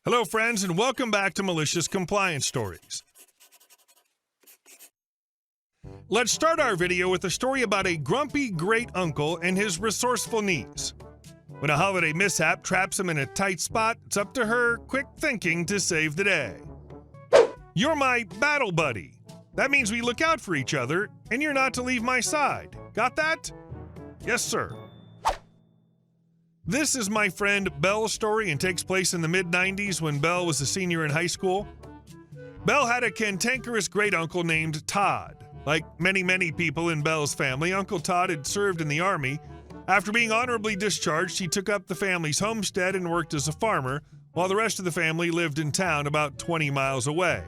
Hello, friends, and welcome back to Malicious Compliance Stories. Let's start our video with a story about a grumpy great-uncle and his resourceful niece. When a holiday mishap traps him in a tight spot, it's up to her quick thinking to save the day. You're my battle buddy. That means we look out for each other, and you're not to leave my side. Got that? Yes, sir. This is my friend Belle's story and takes place in the mid-90s when Belle was a senior in high school. Belle had a cantankerous great-uncle named Todd. Like many people in Belle's family, Uncle Todd had served in the Army. After being honorably discharged, he took up the family's homestead and worked as a farmer, while the rest of the family lived in town about 20 miles away.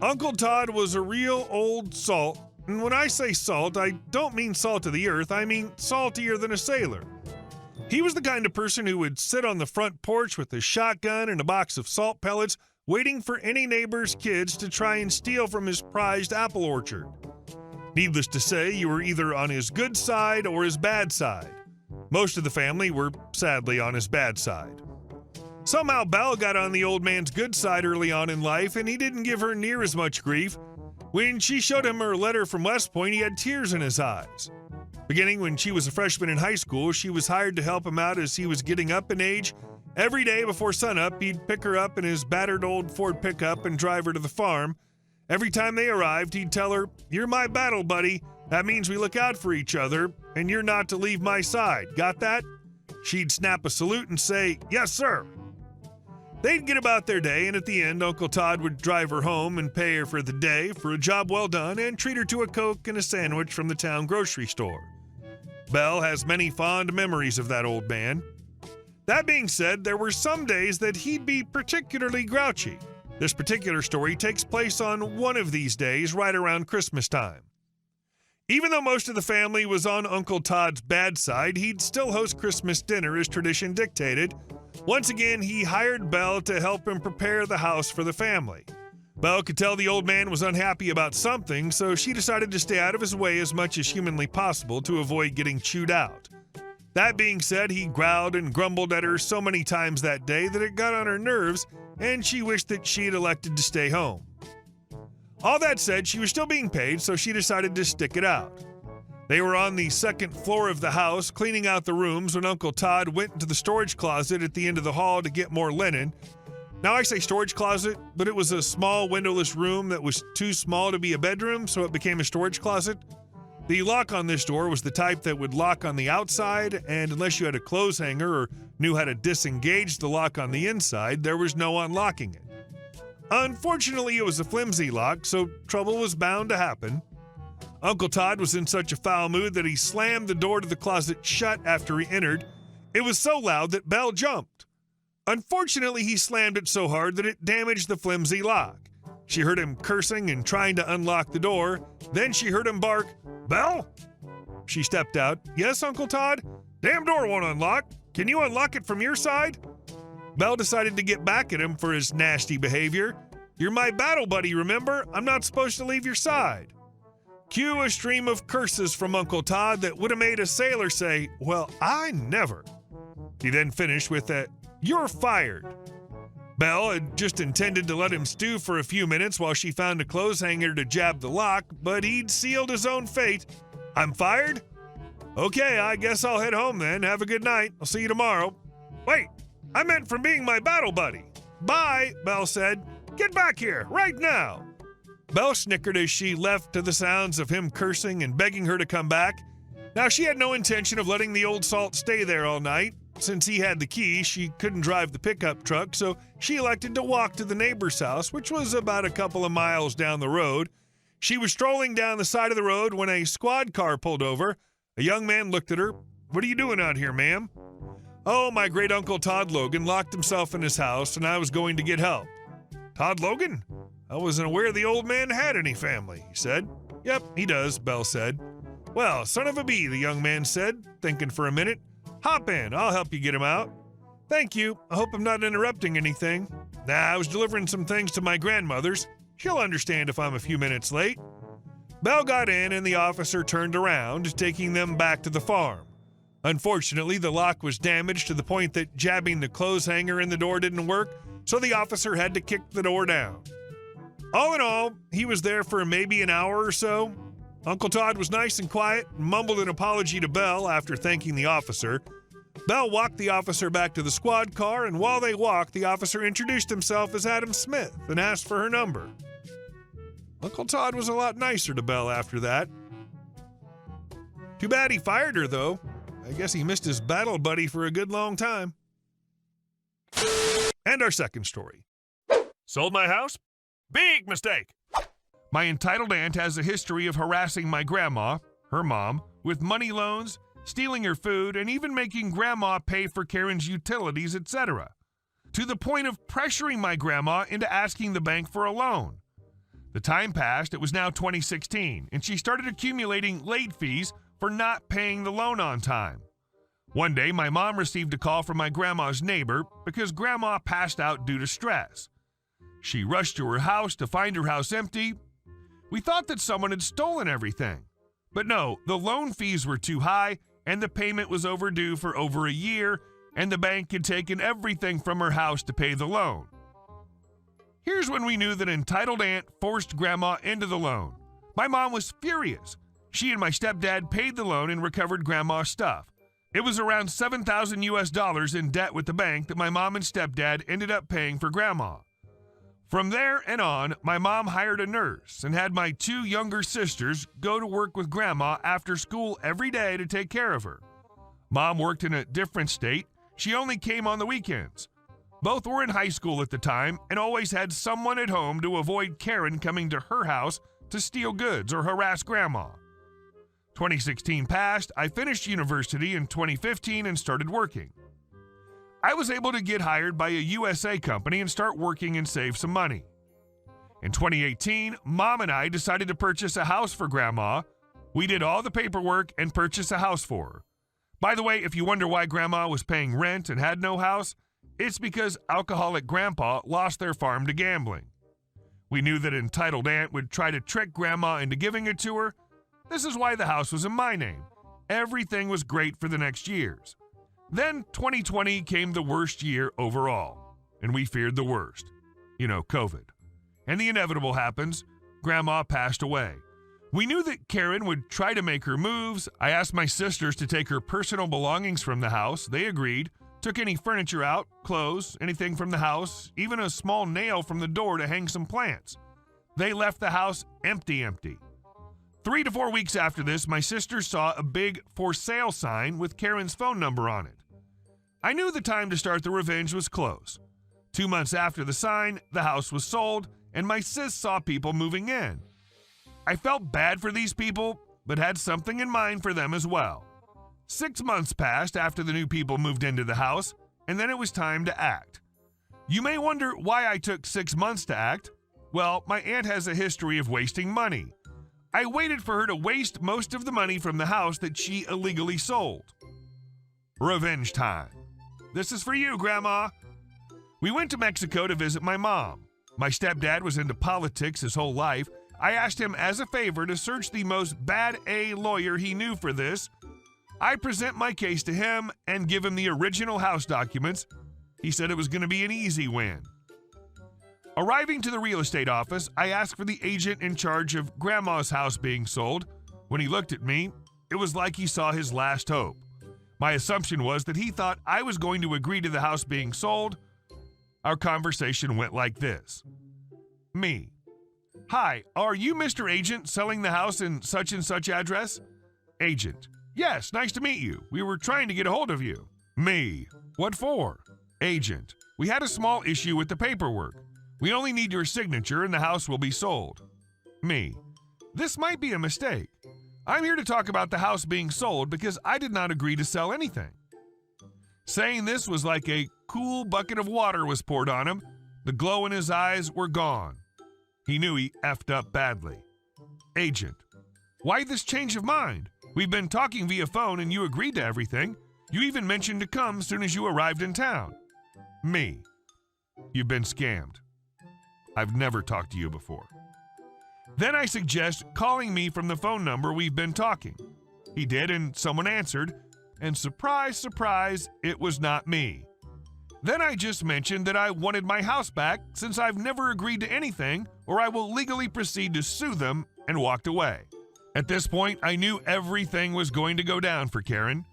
Uncle Todd was a real old salt, and when I say salt, I don't mean salt of the earth, I mean saltier than a sailor. He was the kind of person who would sit on the front porch with a shotgun and a box of salt pellets, waiting for any neighbor's kids to try and steal from his prized apple orchard. Needless to say, you were either on his good side or his bad side. Most of the family were sadly on his bad side. Somehow Belle got on the old man's good side early on in life, and he didn't give her near as much grief. When she showed him her letter from West Point, he had tears in his eyes. Beginning when she was a freshman in high school, she was hired to help him out as he was getting up in age. Every day before sunup, he'd pick her up in his battered old Ford pickup and drive her to the farm. Every time they arrived, he'd tell her, "You're my battle buddy. That means we look out for each other, and you're not to leave my side. Got that?" She'd snap a salute and say, "Yes, sir." They'd get about their day, and at the end, Uncle Todd would drive her home and pay her for the day for a job well done and treat her to a Coke and a sandwich from the town grocery store. Belle has many fond memories of that old man. That being said, there were some days that he'd be particularly grouchy. This particular story takes place on one of these days right around Christmas time. Even though most of the family was on Uncle Todd's bad side, he'd still host Christmas dinner as tradition dictated. Once again, he hired Belle to help him prepare the house for the family. Belle could tell the old man was unhappy about something, so she decided to stay out of his way as much as humanly possible to avoid getting chewed out. That being said, he growled and grumbled at her so many times that day that it got on her nerves, and she wished that she had elected to stay home. All that said, she was still being paid, so she decided to stick it out. They were on the second floor of the house, cleaning out the rooms, when Uncle Todd went into the storage closet at the end of the hall to get more linen. Now, I say storage closet, but it was a small windowless room that was too small to be a bedroom, so it became a storage closet. The lock on this door was the type that would lock on the outside, and unless you had a clothes hanger or knew how to disengage the lock on the inside, there was no unlocking it. Unfortunately, it was a flimsy lock, so trouble was bound to happen. Uncle Todd was in such a foul mood that he slammed the door to the closet shut after he entered. It was so loud that Belle jumped. Unfortunately, he slammed it so hard that it damaged the flimsy lock. She heard him cursing and trying to unlock the door. Then she heard him bark, "Belle?" She stepped out. "Yes, Uncle Todd? Damn door won't unlock. Can you unlock it from your side?" Belle decided to get back at him for his nasty behavior. "You're my battle buddy, remember? I'm not supposed to leave your side." Cue a stream of curses from Uncle Todd that would have made a sailor say, "Well, I never." He then finished with a, "You're fired." Belle had just intended to let him stew for a few minutes while she found a clothes hanger to jab the lock, but he'd sealed his own fate. "I'm fired? Okay, I guess I'll head home then. Have a good night. I'll see you tomorrow." "Wait, I meant from being my battle buddy." "Bye," Belle said. "Get back here, right now." Belle snickered as she left to the sounds of him cursing and begging her to come back. Now, she had no intention of letting the old salt stay there all night. Since he had the key, she couldn't drive the pickup truck, so she elected to walk to the neighbor's house, which was about a couple of miles down the road. She was strolling down the side of the road when a squad car pulled over. A young man looked at her. "What are you doing out here, ma'am?" "Oh, my great-uncle Todd Logan locked himself in his house, and I was going to get help." "Todd Logan? I wasn't aware the old man had any family," he said. "Yep, he does," Belle said. "Well, son of a bee," the young man said, thinking for a minute. "Hop in, I'll help you get him out." "Thank you. I hope I'm not interrupting anything." "Nah, I was delivering some things to my grandmother's. She'll understand if I'm a few minutes late." Belle got in and the officer turned around, taking them back to the farm. Unfortunately, the lock was damaged to the point that jabbing the clothes hanger in the door didn't work, so the officer had to kick the door down. All in all, he was there for maybe an hour or so. Uncle Todd was nice and quiet and mumbled an apology to Belle after thanking the officer. Belle walked the officer back to the squad car, and while they walked, the officer introduced himself as Adam Smith and asked for her number. Uncle Todd was a lot nicer to Belle after that. Too bad he fired her, though. I guess he missed his battle buddy for a good long time. And our second story. Sold my house? Big mistake! My entitled aunt has a history of harassing my grandma, her mom, with money loans, stealing her food, and even making grandma pay for Karen's utilities, etc., to the point of pressuring my grandma into asking the bank for a loan. The time passed, it was now 2016, and she started accumulating late fees for not paying the loan on time. One day, my mom received a call from my grandma's neighbor because grandma passed out due to stress. She rushed to her house to find her house empty. We thought that someone had stolen everything. But no, the loan fees were too high, and the payment was overdue for over a year, and the bank had taken everything from her house to pay the loan. Here's when we knew that entitled aunt forced grandma into the loan. My mom was furious. She and my stepdad paid the loan and recovered grandma's stuff. It was around $7,000 in debt with the bank that my mom and stepdad ended up paying for grandma. From there and on, my mom hired a nurse and had my two younger sisters go to work with grandma after school every day to take care of her. Mom worked in a different state. She only came on the weekends. Both were in high school at the time and always had someone at home to avoid Karen coming to her house to steal goods or harass grandma. 2016 passed, I finished university in 2015 and started working. I was able to get hired by a USA company and start working and save some money. In 2018, Mom and I decided to purchase a house for Grandma. We did all the paperwork and purchased a house for her. By the way, if you wonder why Grandma was paying rent and had no house, it's because alcoholic Grandpa lost their farm to gambling. We knew that entitled aunt would try to trick Grandma into giving it to her. This is why the house was in my name. Everything was great for the next years. Then 2020 came the worst year overall, and we feared the worst. COVID. And the inevitable happens. Grandma passed away. We knew that Karen would try to make her moves. I asked my sisters to take her personal belongings from the house. They agreed. Took any furniture out, clothes, anything from the house, even a small nail from the door to hang some plants. They left the house empty. 3 to 4 weeks after this, my sister saw a big for sale sign with Karen's phone number on it. I knew the time to start the revenge was close. 2 months after the sign, the house was sold, and my sis saw people moving in. I felt bad for these people, but had something in mind for them as well. 6 months passed after the new people moved into the house, and then it was time to act. You may wonder why I took 6 months to act. Well, my aunt has a history of wasting money. I waited for her to waste most of the money from the house that she illegally sold. Revenge time. This is for you, Grandma. We went to Mexico to visit my mom. My stepdad was into politics his whole life. I asked him as a favor to search the most bad A lawyer he knew for this. I present my case to him and give him the original house documents. He said it was going to be an easy win. Arriving to the real estate office, I asked for the agent in charge of Grandma's house being sold. When he looked at me, it was like he saw his last hope. My assumption was that he thought I was going to agree to the house being sold. Our conversation went like this. Me. Hi, are you Mr. Agent selling the house in such and such address? Agent. Yes, nice to meet you. We were trying to get a hold of you. Me. What for? Agent. We had a small issue with the paperwork. We only need your signature and the house will be sold. Me. This might be a mistake. I'm here to talk about the house being sold because I did not agree to sell anything. Saying this was like a cool bucket of water was poured on him. The glow in his eyes were gone. He knew he effed up badly. Agent. Why this change of mind? We've been talking via phone and you agreed to everything. You even mentioned to come soon as you arrived in town. Me. You've been scammed. I've never talked to you before. Then I suggest calling me from the phone number we've been talking. He did, and someone answered, and surprise, surprise, it was not me. Then I just mentioned that I wanted my house back since I've never agreed to anything, or I will legally proceed to sue them, and walked away. At this point, I knew everything was going to go down for Karen.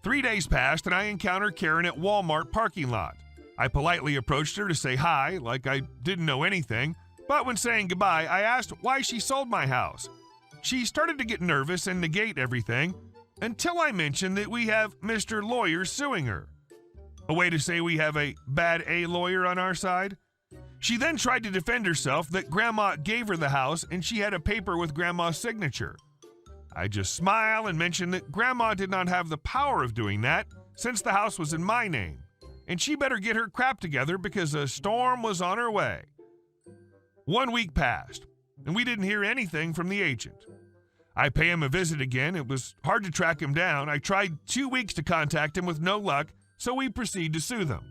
3 days passed and I encountered Karen at Walmart parking lot. I politely approached her to say hi, like I didn't know anything, but when saying goodbye, I asked why she sold my house. She started to get nervous and negate everything until I mentioned that we have Mr. Lawyer suing her. A way to say we have a bad A lawyer on our side. She then tried to defend herself that Grandma gave her the house and she had a paper with Grandma's signature. I just smiled and mentioned that Grandma did not have the power of doing that since the house was in my name, and she better get her crap together because a storm was on her way. 1 week passed, and we didn't hear anything from the agent. I pay him a visit again. It was hard to track him down. I tried 2 weeks to contact him with no luck, so we proceed to sue them.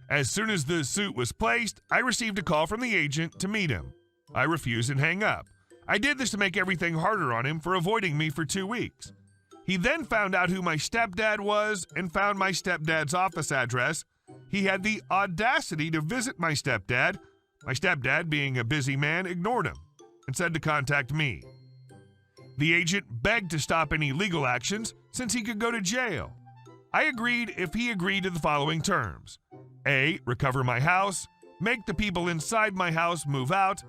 As soon as the suit was placed, I received a call from the agent to meet him. I refused and hang up. I did this to make everything harder on him for avoiding me for 2 weeks. He then found out who my stepdad was and found my stepdad's office address. He had the audacity to visit my stepdad. My stepdad, being a busy man, ignored him and said to contact me. The agent begged to stop any legal actions since he could go to jail. I agreed if he agreed to the following terms. A, recover my house, make the people inside my house move out.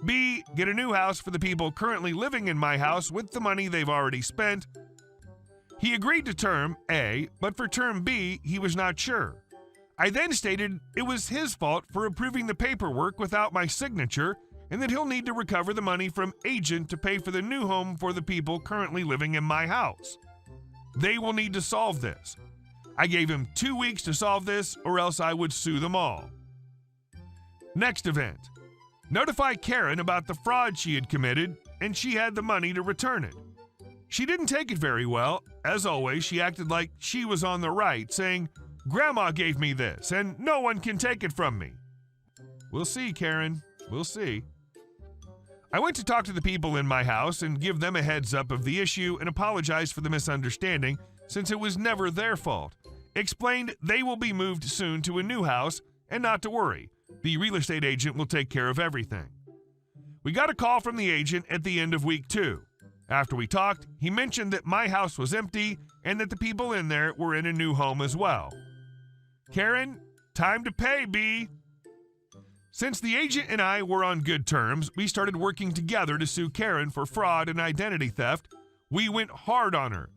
B, get a new house for the people currently living in my house with the money they've already spent. He agreed to term A, but for term B, he was not sure. I then stated it was his fault for approving the paperwork without my signature and that he'll need to recover the money from agent to pay for the new home for the people currently living in my house. They will need to solve this. I gave him 2 weeks to solve this or else I would sue them all. Next event. Notify Karen about the fraud she had committed and she had the money to return it. She didn't take it very well. As always, she acted like she was on the right, saying, "Grandma gave me this and no one can take it from me." We'll see, Karen. We'll see. I went to talk to the people in my house and give them a heads up of the issue and apologize for the misunderstanding since it was never their fault. Explained they will be moved soon to a new house and not to worry. The real estate agent will take care of everything. We got a call from the agent at the end of week 2. After we talked, he mentioned that my house was empty and that the people in there were in a new home as well. Karen, time to pay, B. Since the agent and I were on good terms, we started working together to sue Karen for fraud and identity theft. We went hard on her.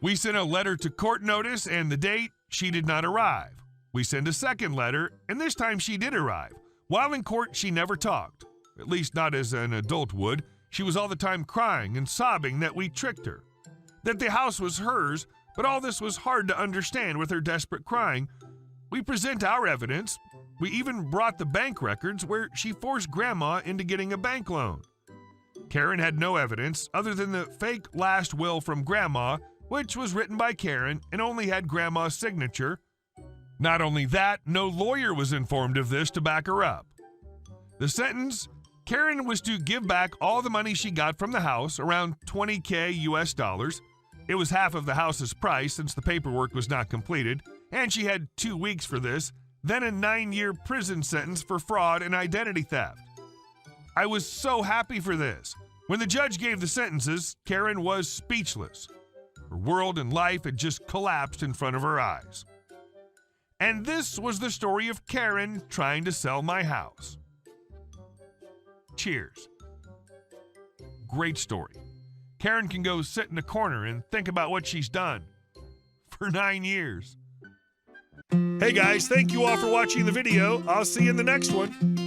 We sent a letter to court notice and the date, she did not arrive. We sent a second letter, and this time she did arrive. While in court, she never talked. At least not as an adult would. She was all the time crying and sobbing that we tricked her. That the house was hers, but all this was hard to understand with her desperate crying. We present our evidence. We even brought the bank records where she forced Grandma into getting a bank loan. Karen had no evidence other than the fake last will from Grandma, which was written by Karen and only had Grandma's signature. Not only that, no lawyer was informed of this to back her up. The sentence, Karen was to give back all the money she got from the house, around $20,000 US. It was half of the house's price since the paperwork was not completed, and she had 2 weeks for this, then a 9-year prison sentence for fraud and identity theft. I was so happy for this. When the judge gave the sentences, Karen was speechless. Her world and life had just collapsed in front of her eyes. And this was the story of Karen trying to sell my house. Cheers. Great story. Karen can go sit in a corner and think about what she's done for 9 years. Hey guys, thank you all for watching the video. I'll see you in the next one.